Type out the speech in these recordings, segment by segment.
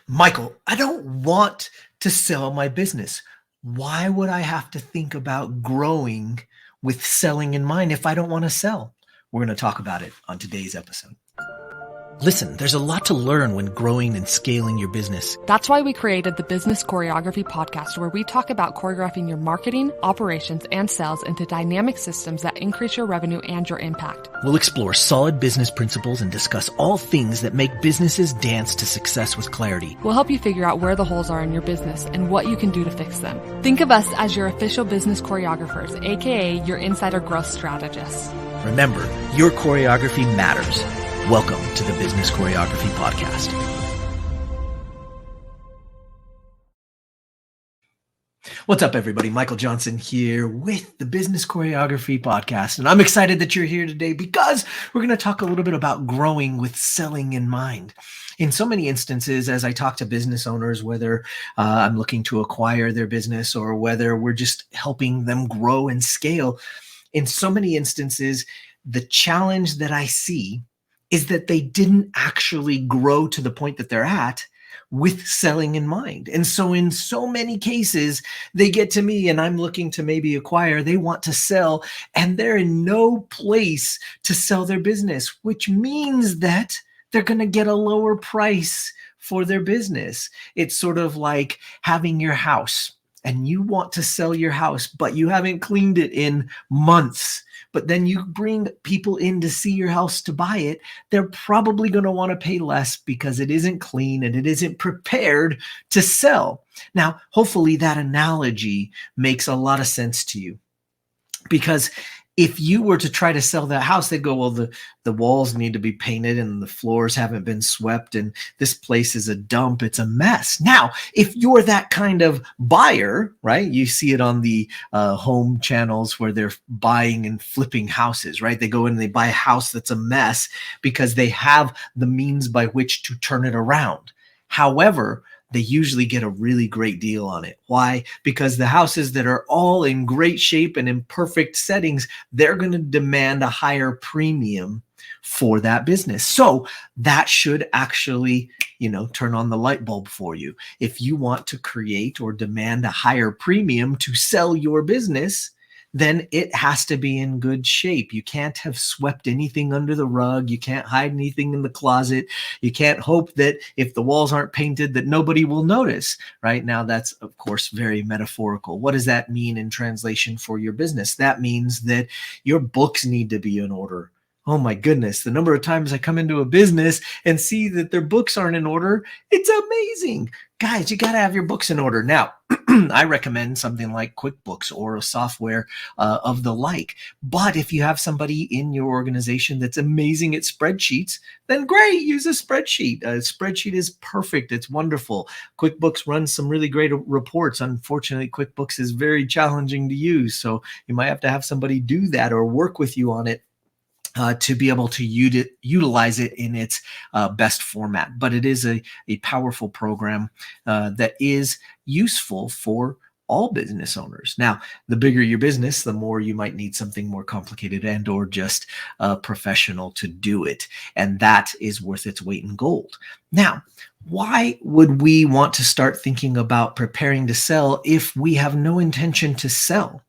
Michael, I don't want to sell my business. Why would I have to think about growing with selling in mind if I don't want to sell? We're going to talk about it on today's episode. Listen, there's a lot to learn when growing and scaling your business. That's why we created the Business Choreography podcast, where we talk about choreographing your marketing, operations, and sales into dynamic systems that increase your revenue and your impact. We'll explore solid business principles and discuss all things that make businesses dance to success with clarity. We'll help you figure out where the holes are in your business and what you can do to fix them. Think of us as your official business choreographers, aka your insider growth strategists. Remember, your choreography matters. Welcome to the Business Choreography Podcast. What's up, everybody? Michael Johnson here with the Business Choreography Podcast. And I'm excited that you're here today because we're going to talk a little bit about growing with selling in mind. In so many instances, as I talk to business owners, whether I'm looking to acquire their business or whether we're just helping them grow and scale, in so many instances, the challenge that I see is that they didn't actually grow to the point that they're at with selling in mind. And so in so many cases, they get to me and I'm looking to maybe acquire, they want to sell, and they're in no place to sell their business, which means that they're going to get a lower price for their business. It's sort of like having your house and you want to sell your house, but you haven't cleaned it in months. But then you bring people in to see your house to buy it, they're probably going to want to pay less because it isn't clean and it isn't prepared to sell. Now, hopefully that analogy makes a lot of sense to you, because if you were to try to sell that house, they'd go, well, the walls need to be painted and the floors haven't been swept and this place is a dump. It's a mess. Now, if you're that kind of buyer, right, you see it on the home channels where they're buying and flipping houses, right? They go in and they buy a house that's a mess because they have the means by which to turn it around. However, they usually get a really great deal on it. Why? Because the houses that are all in great shape and in perfect settings, they're going to demand a higher premium for that business. So that should actually, turn on the light bulb for you. If you want to create or demand a higher premium to sell your business, then it has to be in good shape. You can't have swept anything under the rug. You can't hide anything in the closet. You can't hope that if the walls aren't painted that nobody will notice, right? Now, that's, of course, very metaphorical. What does that mean in translation for your business? That means that your books need to be in order. Oh my goodness, the number of times I come into a business and see that their books aren't in order, it's amazing. Guys, you got to have your books in order. Now, I recommend something like QuickBooks or a software of the like. But if you have somebody in your organization that's amazing at spreadsheets, then great, use a spreadsheet. A spreadsheet is perfect. It's wonderful. QuickBooks runs some really great reports. Unfortunately, QuickBooks is very challenging to use. So you might have to have somebody do that or work with you on it. To be able to utilize it in its best format. But it is a powerful program that is useful for all business owners. Now, the bigger your business, the more you might need something more complicated and or just professional to do it. And that is worth its weight in gold. Now, why would we want to start thinking about preparing to sell if we have no intention to sell?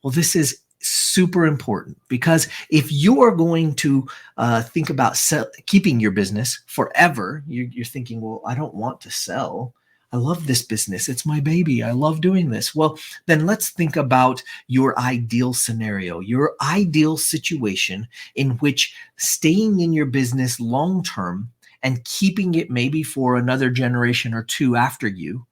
Well, this is super important, because if you are going to think about keeping your business forever, you're thinking, well, I don't want to sell. I love this business. It's my baby. I love doing this. Well, then let's think about your ideal scenario, your ideal situation in which staying in your business long-term and keeping it maybe for another generation or two after you.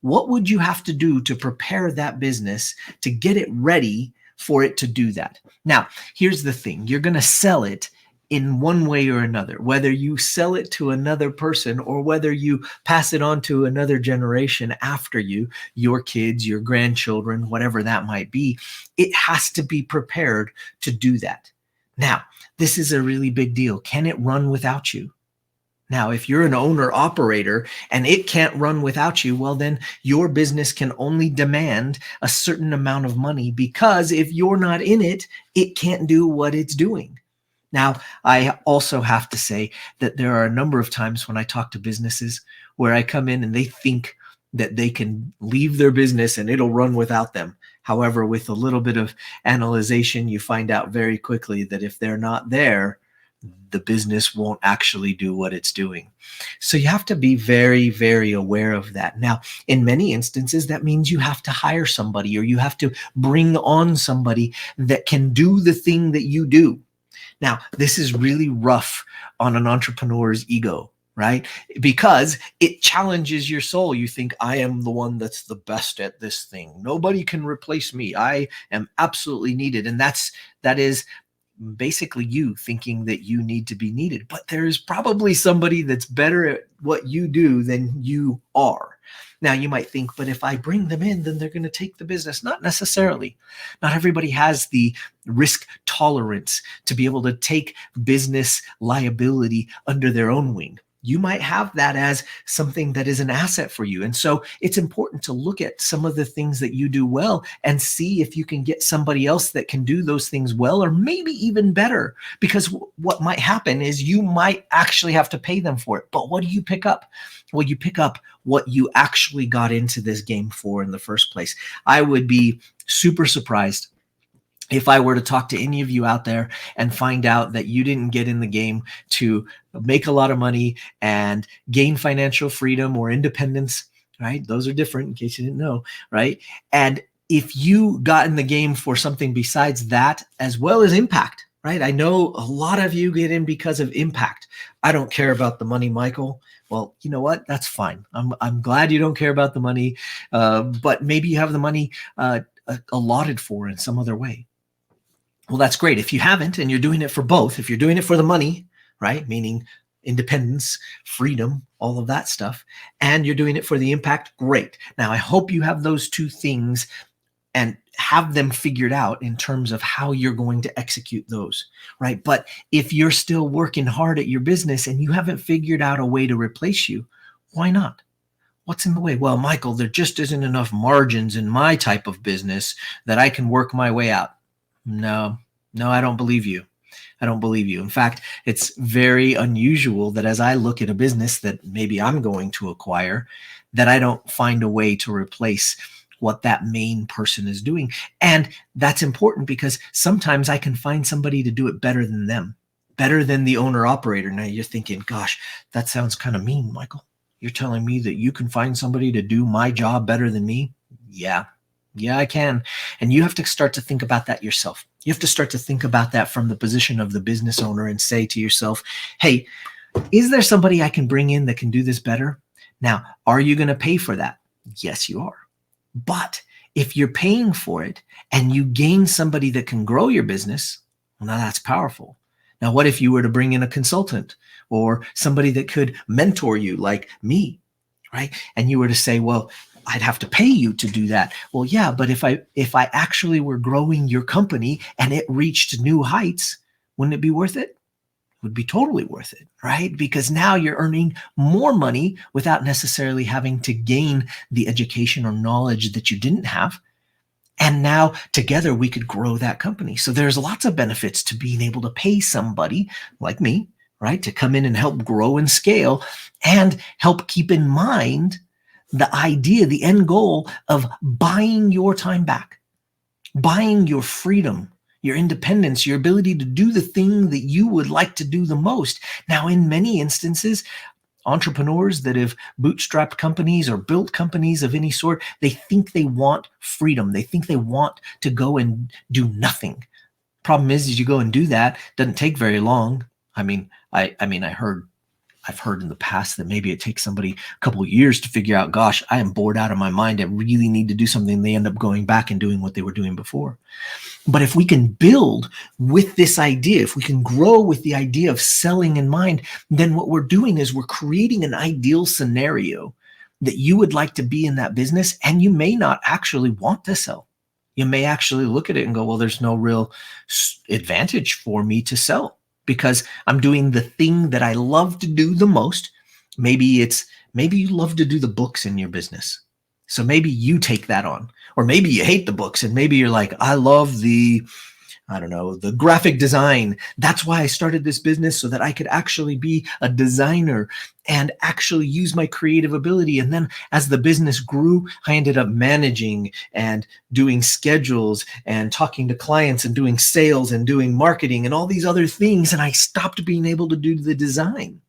What would you have to do to prepare that business to get it ready for it to do that? Now, here's the thing. You're going to sell it in one way or another, whether you sell it to another person or whether you pass it on to another generation after you, your kids, your grandchildren, whatever that might be. It has to be prepared to do that. Now, this is a really big deal. Can it run without you? Now, if you're an owner operator and it can't run without you, well, then your business can only demand a certain amount of money, because if you're not in it, it can't do what it's doing. Now, I also have to say that there are a number of times when I talk to businesses where I come in and they think that they can leave their business and it'll run without them. However, with a little bit of analyzation, you find out very quickly that if they're not there, the business won't actually do what it's doing. So you have to be very, very aware of that. Now, in many instances, that means you have to hire somebody or you have to bring on somebody that can do the thing that you do. Now, this is really rough on an entrepreneur's ego, right? Because it challenges your soul. You think, I am the one that's the best at this thing. Nobody can replace me. I am absolutely needed. And that is basically you thinking that you need to be needed. But there is probably somebody that's better at what you do than you are. Now, you might think, but if I bring them in, then they're going to take the business. Not necessarily. Not everybody has the risk tolerance to be able to take business liability under their own wing. You might have that as something that is an asset for you. And so it's important to look at some of the things that you do well and see if you can get somebody else that can do those things well, or maybe even better. Because what might happen is you might actually have to pay them for it. But what do you pick up? Well, you pick up what you actually got into this game for in the first place. I would be super surprised if I were to talk to any of you out there and find out that you didn't get in the game to make a lot of money and gain financial freedom or independence, right? Those are different, in case you didn't know, right? And if you got in the game for something besides that, as well as impact, right? I know a lot of you get in because of impact. I don't care about the money, Michael. Well, you know what? That's fine. I'm glad you don't care about the money, but maybe you have the money allotted for in some other way. Well, that's great. If you haven't and you're doing it for both, if you're doing it for the money, right, meaning independence, freedom, all of that stuff, and you're doing it for the impact, great. Now, I hope you have those two things and have them figured out in terms of how you're going to execute those, right? But if you're still working hard at your business and you haven't figured out a way to replace you, why not? What's in the way? Well, Michael, there just isn't enough margins in my type of business that I can work my way out. No, I don't believe you. I don't believe you. In fact, it's very unusual that as I look at a business that maybe I'm going to acquire, that I don't find a way to replace what that main person is doing. And that's important because sometimes I can find somebody to do it better than them, better than the owner operator. Now you're thinking, gosh, that sounds kind of mean, Michael. You're telling me that you can find somebody to do my job better than me? Yeah, I can. And you have to start to think about that yourself. You have to start to think about that from the position of the business owner and say to yourself, hey, is there somebody I can bring in that can do this better? Now, are you going to pay for that? Yes, you are. But if you're paying for it and you gain somebody that can grow your business, well, now that's powerful. Now, what if you were to bring in a consultant or somebody that could mentor you like me, right? And you were to say, well, I'd have to pay you to do that. Well, yeah, but if I actually were growing your company and it reached new heights, wouldn't it be worth it? It would be totally worth it, right? Because now you're earning more money without necessarily having to gain the education or knowledge that you didn't have. And now together we could grow that company. So there's lots of benefits to being able to pay somebody like me, right, to come in and help grow and scale and help keep in mind the idea, the end goal of buying your time back, buying your freedom, your independence, your ability to do the thing that you would like to do the most. Now, in many instances, entrepreneurs that have bootstrapped companies or built companies of any sort, they think they want freedom. They think they want to go and do nothing. Problem is you go and do that, doesn't take very long. I've heard in the past that maybe it takes somebody a couple of years to figure out, gosh, I am bored out of my mind. I really need to do something. They end up going back and doing what they were doing before. But if we can build with this idea, if we can grow with the idea of selling in mind, then what we're doing is we're creating an ideal scenario that you would like to be in that business, and you may not actually want to sell. You may actually look at it and go, well, there's no real advantage for me to sell, because I'm doing the thing that I love to do the most. Maybe you love to do the books in your business. So maybe you take that on. Or maybe you hate the books and maybe you're like, I love the I don't know, the graphic design. That's why I started this business, so that I could actually be a designer and actually use my creative ability. And then as the business grew, I ended up managing and doing schedules and talking to clients and doing sales and doing marketing and all these other things. And I stopped being able to do the design.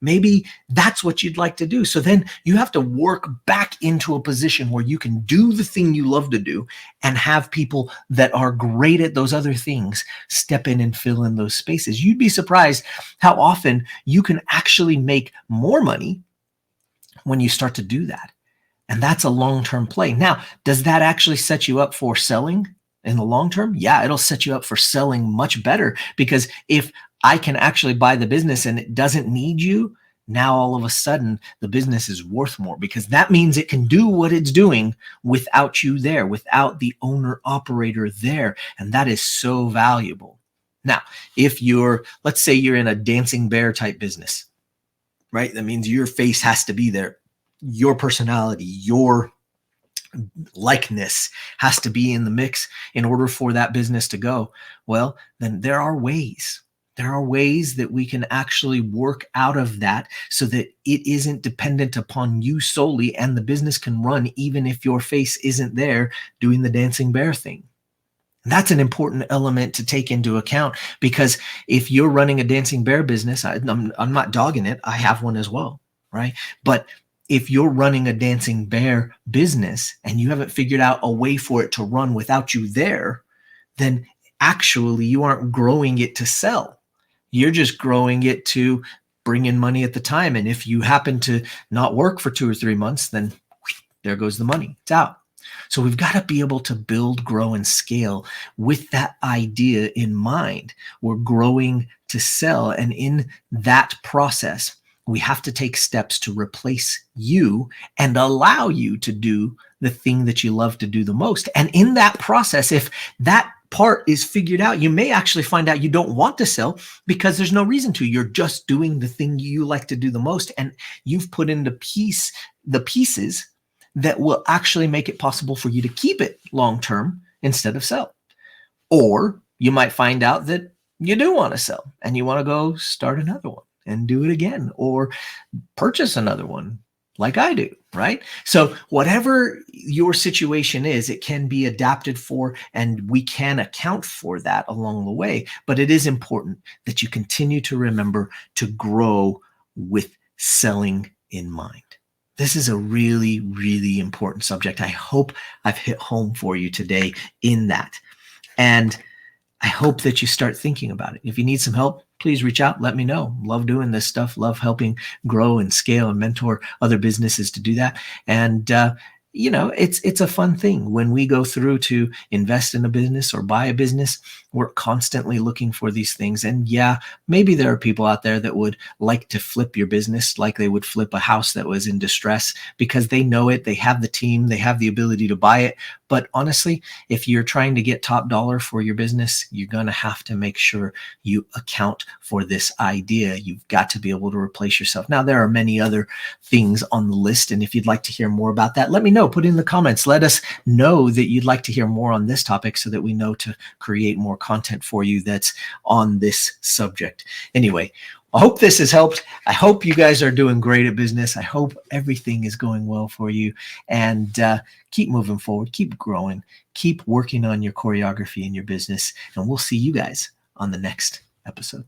Maybe that's what you'd like to do. So then you have to work back into a position where you can do the thing you love to do and have people that are great at those other things step in and fill in those spaces. You'd be surprised how often you can actually make more money when you start to do that. And that's a long-term play. Now, does that actually set you up for selling in the long term? Yeah, it'll set you up for selling much better, because if I can actually buy the business and it doesn't need you, now all of a sudden the business is worth more, because that means it can do what it's doing without you there, without the owner operator there. And that is so valuable. Now, if let's say you're in a dancing bear type business, right? That means your face has to be there. Your personality, your likeness has to be in the mix in order for that business to go. Well, then there are ways. There are ways that we can actually work out of that so that it isn't dependent upon you solely, and the business can run even if your face isn't there doing the dancing bear thing. That's an important element to take into account, because if you're running a dancing bear business, I'm not dogging it. I have one as well, right? But if you're running a dancing bear business and you haven't figured out a way for it to run without you there, then actually you aren't growing it to sell. You're just growing it to bring in money at the time. And if you happen to not work for 2 or 3 months, then there goes the money. It's out. So we've got to be able to build, grow, and scale with that idea in mind. We're growing to sell. And in that process, we have to take steps to replace you and allow you to do the thing that you love to do the most. And in that process, if that part is figured out, you may actually find out you don't want to sell because there's no reason to. You're just doing the thing you like to do the most, and you've put into the pieces that will actually make it possible for you to keep it long-term instead of sell. Or you might find out that you do want to sell and you want to go start another one and do it again, or purchase another one like I do, right? So whatever your situation is, it can be adapted for, and we can account for that along the way. But it is important that you continue to remember to grow with selling in mind. This is a really, really important subject. I hope I've hit home for you today in that. And I hope that you start thinking about it. If you need some help, please reach out. Let me know. Love doing this stuff. Love helping grow and scale and mentor other businesses to do that. And, it's a fun thing when we go through to invest in a business or buy a business. We're constantly looking for these things. And yeah, maybe there are people out there that would like to flip your business like they would flip a house that was in distress, because they know it. They have the team. They have the ability to buy it. But honestly, if you're trying to get top dollar for your business, you're going to have to make sure you account for this idea. You've got to be able to replace yourself. Now, there are many other things on the list. And if you'd like to hear more about that, let me know. Put in the comments. Let us know that you'd like to hear more on this topic so that we know to create more content for you that's on this subject. Anyway, I hope this has helped. I hope you guys are doing great at business. I hope everything is going well for you. And keep moving forward. Keep growing. Keep working on your choreography in your business. And we'll see you guys on the next episode.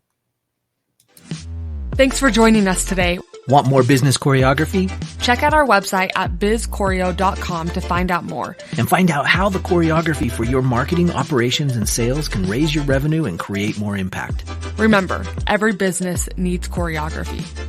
Thanks for joining us today. Want more business choreography? Check out our website at bizchoreo.com to find out more. And find out how the choreography for your marketing, operations, and sales can raise your revenue and create more impact. Remember, every business needs choreography.